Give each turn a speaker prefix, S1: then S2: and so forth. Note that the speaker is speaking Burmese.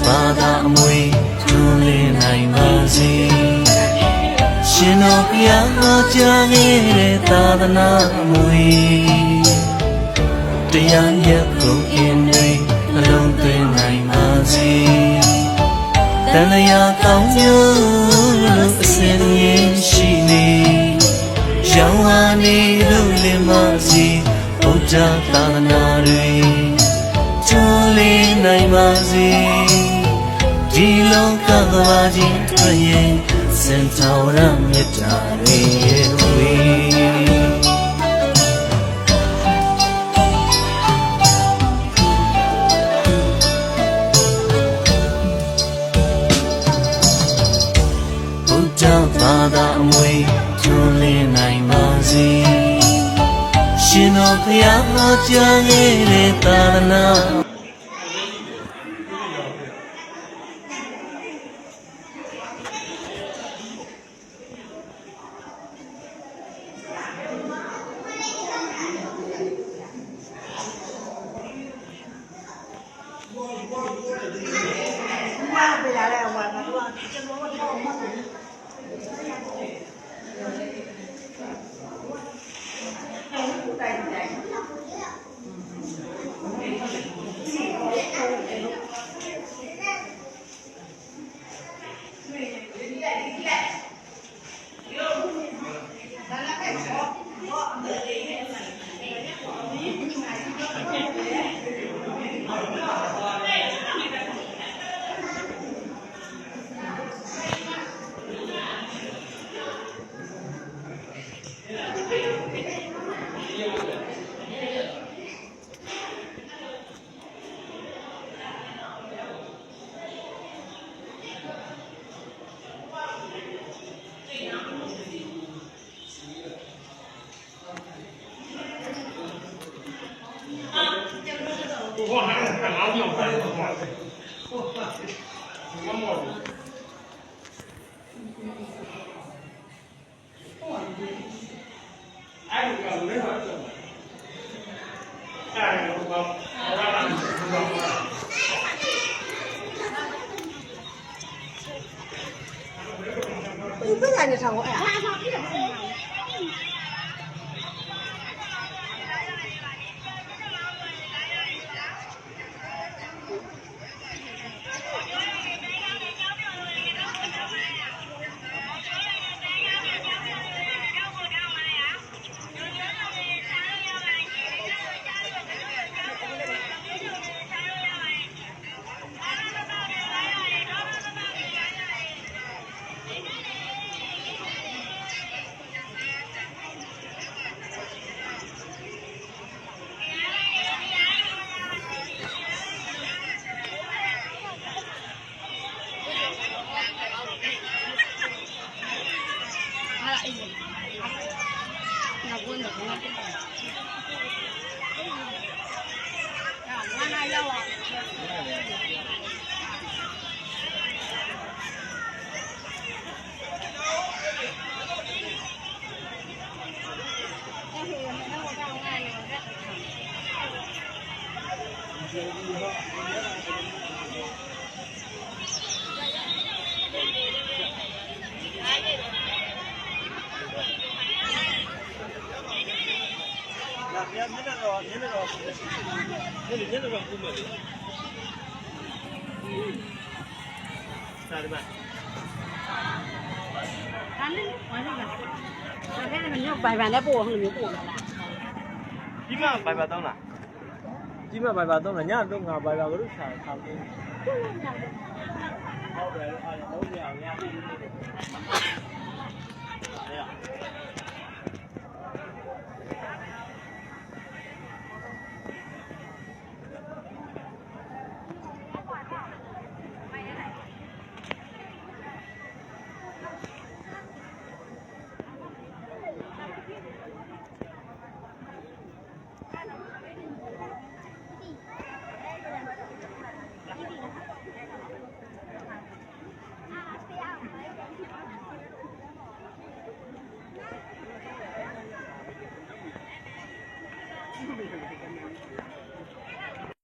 S1: ဘာသာအမွေထွန်းလင်းနိုင်ပါစေရှင်တော်ဘုရားဟောကြားခဲ့တဲ့သာသနာအမွေတရားရက်ကိုအင်းတွေအလုံးသွင်းနိုင်ပါစေတန်လျာကောင်းမျိုးလို့အစဉ်ရင်းရှိနေရောင်ဝါနေလို့လင်းပါစေဘုရားသာသနာတွေကျွမ်းလင်းနိုင်ပါစေဒီလောကကဘာကြီးတွေ့ရင်စင်တော်ရမြတ်တာတွေရဲ့ဝေဘာသာအမွေကျွန်းလင်းနိုင်ပါစေရှင်တော်ဘုရားဟောကြားခဲ့တဲ့သာသနာ
S2: 我还是看老表快的话，我摸着。哎，这个没啥事。哎，我让你知道。
S3: 你不让你唱歌呀？bài bài đã bùa không được bùa là
S4: chỉ mà bài bài tao là chỉ mà bài bài tao là nhá đông ngào bài bài lúc xài thằng đi đâu về đâu về nha